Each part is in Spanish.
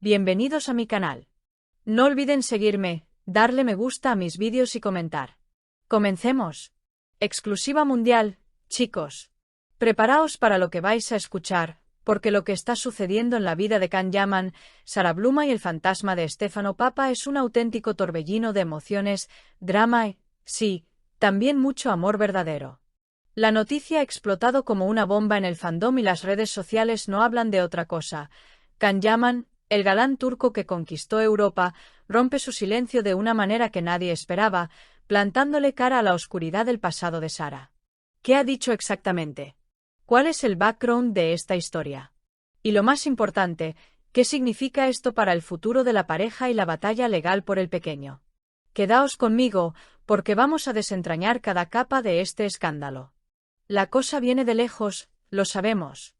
Bienvenidos a mi canal. No olviden seguirme, darle me gusta a mis vídeos y comentar. Comencemos. Exclusiva mundial, chicos. Preparaos para lo que vais a escuchar, porque lo que está sucediendo en la vida de Can Yaman, Sarah Bluma y el fantasma de Stefano Papa es un auténtico torbellino de emociones, drama y, sí, también mucho amor verdadero. La noticia ha explotado como una bomba en el fandom y las redes sociales no hablan de otra cosa. Can Yaman, el galán turco que conquistó Europa, rompe su silencio de una manera que nadie esperaba, plantándole cara a la oscuridad del pasado de Sarah. ¿Qué ha dicho exactamente? ¿Cuál es el background de esta historia? Y lo más importante, ¿qué significa esto para el futuro de la pareja y la batalla legal por el pequeño? Quedaos conmigo, porque vamos a desentrañar cada capa de este escándalo. La cosa viene de lejos, lo sabemos.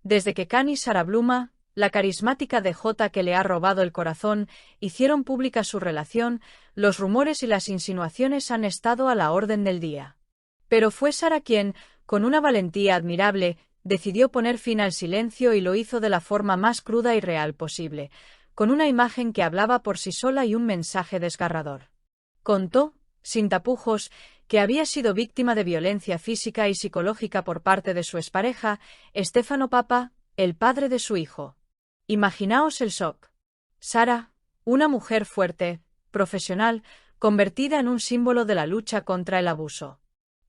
Desde que Can y Sarah Bluma, la carismática DJ que le ha robado el corazón, hicieron pública su relación, los rumores y las insinuaciones han estado a la orden del día. Pero fue Sarah quien, con una valentía admirable, decidió poner fin al silencio y lo hizo de la forma más cruda y real posible, con una imagen que hablaba por sí sola y un mensaje desgarrador. Contó, sin tapujos, que había sido víctima de violencia física y psicológica por parte de su expareja, Stefano Papa, el padre de su hijo. Imaginaos el shock. Sarah, una mujer fuerte, profesional, convertida en un símbolo de la lucha contra el abuso.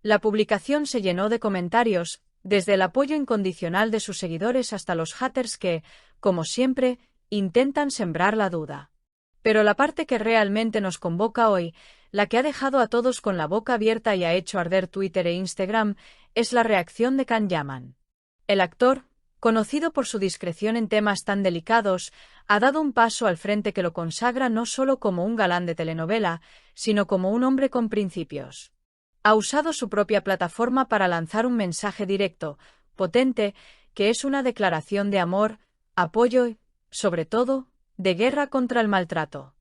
La publicación se llenó de comentarios, desde el apoyo incondicional de sus seguidores hasta los haters que, como siempre, intentan sembrar la duda. Pero la parte que realmente nos convoca hoy, la que ha dejado a todos con la boca abierta y ha hecho arder Twitter e Instagram, es la reacción de Can Yaman. El actor, conocido por su discreción en temas tan delicados, ha dado un paso al frente que lo consagra no solo como un galán de telenovela, sino como un hombre con principios. Ha usado su propia plataforma para lanzar un mensaje directo, potente, que es una declaración de amor, apoyo y, sobre todo, de guerra contra el maltrato.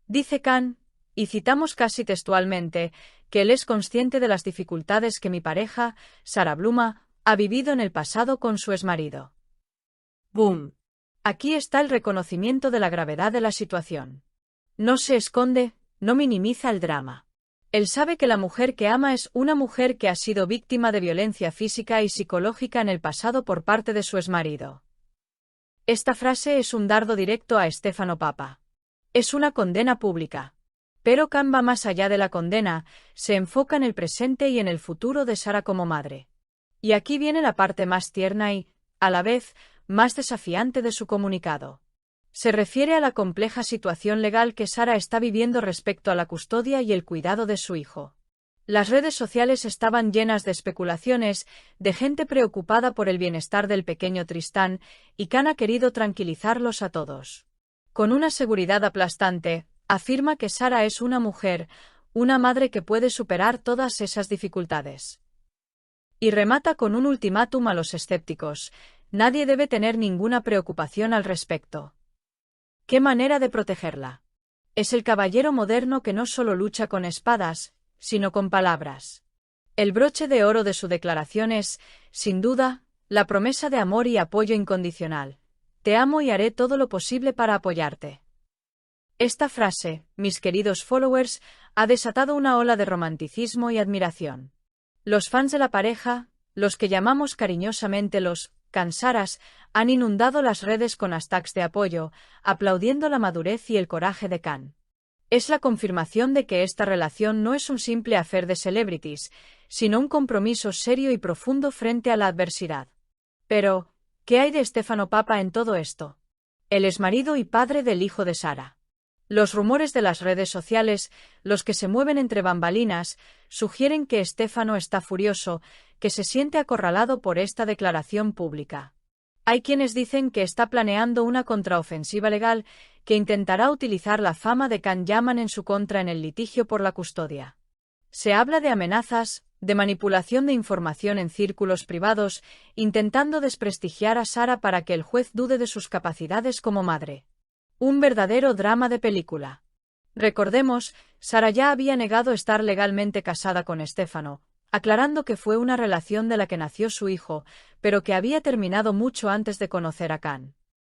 Dice Can, y citamos casi textualmente, que él es consciente de las dificultades que mi pareja, Sarah Bluma, ha vivido en el pasado con su exmarido. ¡Boom! Aquí está el reconocimiento de la gravedad de la situación. No se esconde, no minimiza el drama. Él sabe que la mujer que ama es una mujer que ha sido víctima de violencia física y psicológica en el pasado por parte de su exmarido. Esta frase es un dardo directo a Stefano Papa. Es una condena pública. Pero Can va más allá de la condena, se enfoca en el presente y en el futuro de Sarah como madre. Y aquí viene la parte más tierna y, a la vez, más desafiante de su comunicado. Se refiere a la compleja situación legal que Sarah está viviendo respecto a la custodia y el cuidado de su hijo. Las redes sociales estaban llenas de especulaciones, de gente preocupada por el bienestar del pequeño Tristán, y Can ha querido tranquilizarlos a todos. Con una seguridad aplastante, afirma que Sarah es una mujer, una madre que puede superar todas esas dificultades. Y remata con un ultimátum a los escépticos: nadie debe tener ninguna preocupación al respecto. ¿Qué manera de protegerla? Es el caballero moderno que no solo lucha con espadas, sino con palabras. El broche de oro de su declaración es, sin duda, la promesa de amor y apoyo incondicional. Te amo y haré todo lo posible para apoyarte. Esta frase, mis queridos followers, ha desatado una ola de romanticismo y admiración. Los fans de la pareja, los que llamamos cariñosamente los Cansaras, han inundado las redes con hashtags de apoyo, aplaudiendo la madurez y el coraje de Can. Es la confirmación de que esta relación no es un simple affair de celebrities, sino un compromiso serio y profundo frente a la adversidad. Pero, ¿qué hay de Stefano Papa en todo esto? El exmarido y padre del hijo de Sarah. Los rumores de las redes sociales, los que se mueven entre bambalinas, sugieren que Stefano está furioso, que se siente acorralado por esta declaración pública. Hay quienes dicen que está planeando una contraofensiva legal que intentará utilizar la fama de Can Yaman en su contra en el litigio por la custodia. Se habla de amenazas, de manipulación de información en círculos privados, intentando desprestigiar a Sarah para que el juez dude de sus capacidades como madre. Un verdadero drama de película. Recordemos, Sarah ya había negado estar legalmente casada con Stefano, aclarando que fue una relación de la que nació su hijo, pero que había terminado mucho antes de conocer a Can.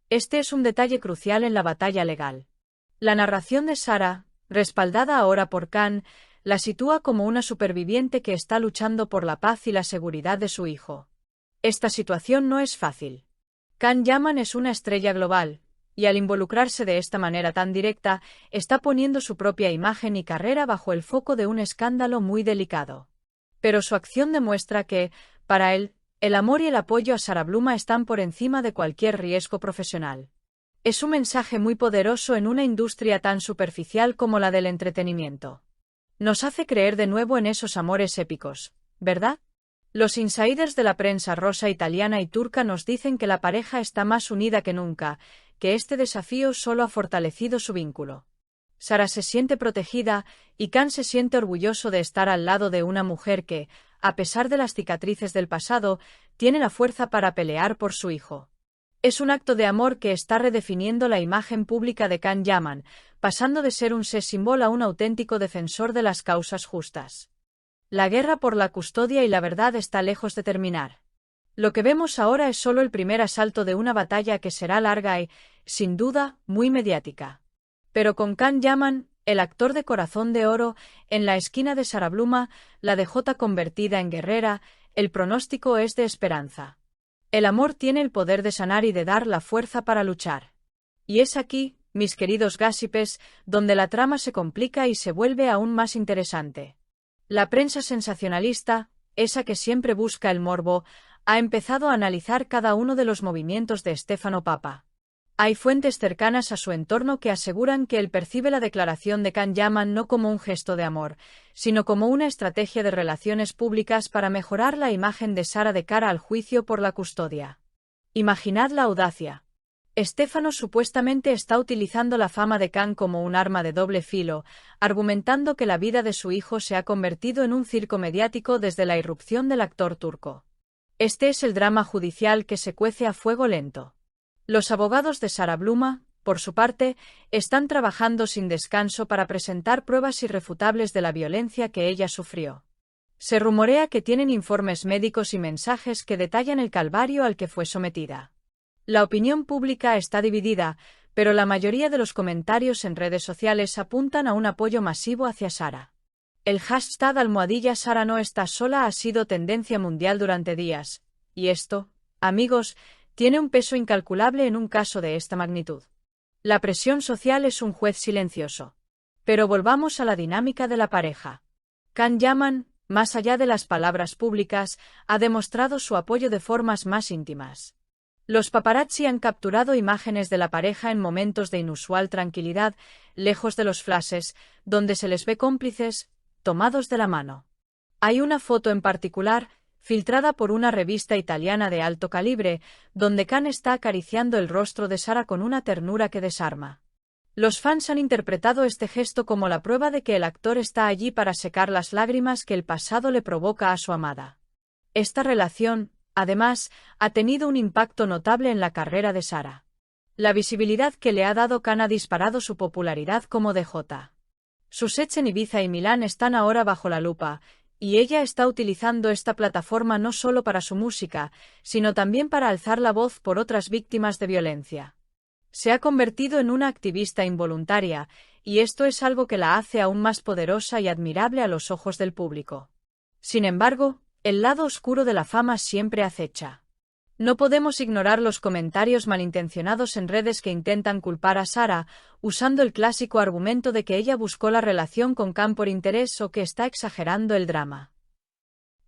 Este es un detalle crucial en la batalla legal. La narración de Sara, respaldada ahora por Khan, la sitúa como una superviviente que está luchando por la paz y la seguridad de su hijo. Esta situación no es fácil. Khan Yaman es una estrella global, y al involucrarse de esta manera tan directa, está poniendo su propia imagen y carrera bajo el foco de un escándalo muy delicado. Pero su acción demuestra que, para él, el amor y el apoyo a Sara Bluma están por encima de cualquier riesgo profesional. Es un mensaje muy poderoso en una industria tan superficial como la del entretenimiento. Nos hace creer de nuevo en esos amores épicos, ¿verdad? Los insiders de la prensa rosa italiana y turca nos dicen que la pareja está más unida que nunca, que este desafío solo ha fortalecido su vínculo. Sara se siente protegida y Khan se siente orgulloso de estar al lado de una mujer que, a pesar de las cicatrices del pasado, tiene la fuerza para pelear por su hijo. Es un acto de amor que está redefiniendo la imagen pública de Khan Yaman, pasando de ser un sex symbol a un auténtico defensor de las causas justas. La guerra por la custodia y la verdad está lejos de terminar. Lo que vemos ahora es solo el primer asalto de una batalla que será larga y, sin duda, muy mediática. Pero con Khan Yaman, el actor de Corazón de Oro, en la esquina de Sara Bluma, la DJ convertida en guerrera, el pronóstico es de esperanza. El amor tiene el poder de sanar y de dar la fuerza para luchar. Y es aquí, mis queridos gossipes, donde la trama se complica y se vuelve aún más interesante. La prensa sensacionalista, esa que siempre busca el morbo, ha empezado a analizar cada uno de los movimientos de Stefano Papa. Hay fuentes cercanas a su entorno que aseguran que él percibe la declaración de Khan Yaman no como un gesto de amor, sino como una estrategia de relaciones públicas para mejorar la imagen de Sara de cara al juicio por la custodia. Imaginad la audacia. Stefano supuestamente está utilizando la fama de Khan como un arma de doble filo, argumentando que la vida de su hijo se ha convertido en un circo mediático desde la irrupción del actor turco. Este es el drama judicial que se cuece a fuego lento. Los abogados de Sara Bluma, por su parte, están trabajando sin descanso para presentar pruebas irrefutables de la violencia que ella sufrió. Se rumorea que tienen informes médicos y mensajes que detallan el calvario al que fue sometida. La opinión pública está dividida, pero la mayoría de los comentarios en redes sociales apuntan a un apoyo masivo hacia Sara. El hashtag #Sara no está sola ha sido tendencia mundial durante días, y esto, amigos, tiene un peso incalculable en un caso de esta magnitud. La presión social es un juez silencioso. Pero volvamos a la dinámica de la pareja. Khan Yaman, más allá de las palabras públicas, ha demostrado su apoyo de formas más íntimas. Los paparazzi han capturado imágenes de la pareja en momentos de inusual tranquilidad, lejos de los flashes, donde se les ve cómplices, tomados de la mano. Hay una foto en particular, filtrada por una revista italiana de alto calibre, donde Khan está acariciando el rostro de Sara con una ternura que desarma. Los fans han interpretado este gesto como la prueba de que el actor está allí para secar las lágrimas que el pasado le provoca a su amada. Esta relación, además, ha tenido un impacto notable en la carrera de Sara. La visibilidad que le ha dado Khan ha disparado su popularidad como DJ. Sus sets en Ibiza y Milán están ahora bajo la lupa, y ella está utilizando esta plataforma no solo para su música, sino también para alzar la voz por otras víctimas de violencia. Se ha convertido en una activista involuntaria, y esto es algo que la hace aún más poderosa y admirable a los ojos del público. Sin embargo, el lado oscuro de la fama siempre acecha. No podemos ignorar los comentarios malintencionados en redes que intentan culpar a Sara, usando el clásico argumento de que ella buscó la relación con Khan por interés o que está exagerando el drama.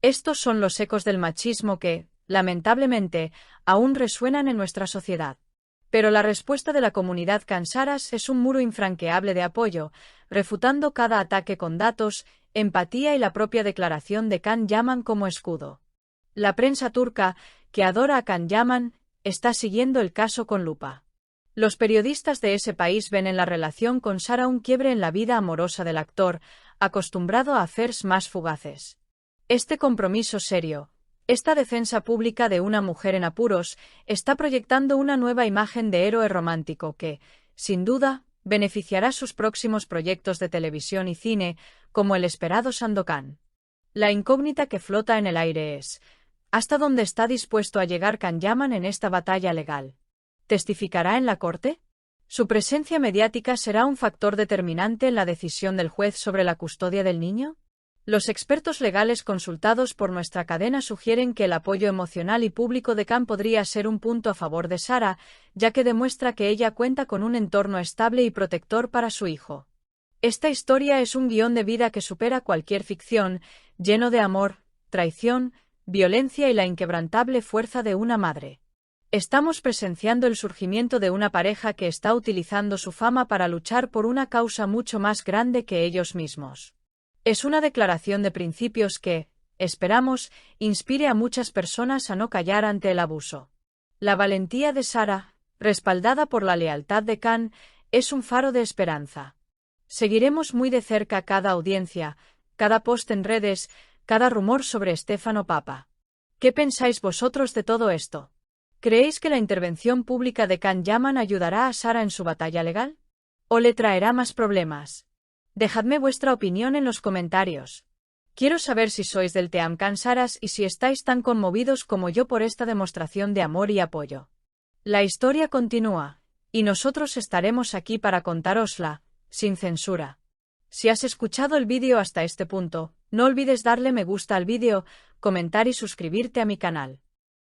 Estos son los ecos del machismo que, lamentablemente, aún resuenan en nuestra sociedad. Pero la respuesta de la comunidad Khansaras es un muro infranqueable de apoyo, refutando cada ataque con datos, empatía y la propia declaración de Khan Yaman como escudo. La prensa turca, que adora a Khan Yaman, está siguiendo el caso con lupa. Los periodistas de ese país ven en la relación con Sara un quiebre en la vida amorosa del actor, acostumbrado a affairs más fugaces. Este compromiso serio, esta defensa pública de una mujer en apuros, está proyectando una nueva imagen de héroe romántico que, sin duda, beneficiará sus próximos proyectos de televisión y cine, como el esperado Sandokan. La incógnita que flota en el aire es: ¿hasta dónde está dispuesto a llegar Khan Yaman en esta batalla legal? ¿Testificará en la corte? ¿Su presencia mediática será un factor determinante en la decisión del juez sobre la custodia del niño? Los expertos legales consultados por nuestra cadena sugieren que el apoyo emocional y público de Khan podría ser un punto a favor de Sarah, ya que demuestra que ella cuenta con un entorno estable y protector para su hijo. Esta historia es un guión de vida que supera cualquier ficción, lleno de amor, traición, violencia y la inquebrantable fuerza de una madre. Estamos presenciando el surgimiento de una pareja que está utilizando su fama para luchar por una causa mucho más grande que ellos mismos. Es una declaración de principios que, esperamos, inspire a muchas personas a no callar ante el abuso. La valentía de Sarah, respaldada por la lealtad de Khan, es un faro de esperanza. Seguiremos muy de cerca cada audiencia, cada post en redes, cada rumor sobre Stefano Papa. ¿Qué pensáis vosotros de todo esto? ¿Creéis que la intervención pública de Khan Yaman ayudará a Sarah en su batalla legal? ¿O le traerá más problemas? Dejadme vuestra opinión en los comentarios. Quiero saber si sois del Team Khan Saras y si estáis tan conmovidos como yo por esta demostración de amor y apoyo. La historia continúa, y nosotros estaremos aquí para contárosla, sin censura. Si has escuchado el vídeo hasta este punto, no olvides darle me gusta al vídeo, comentar y suscribirte a mi canal.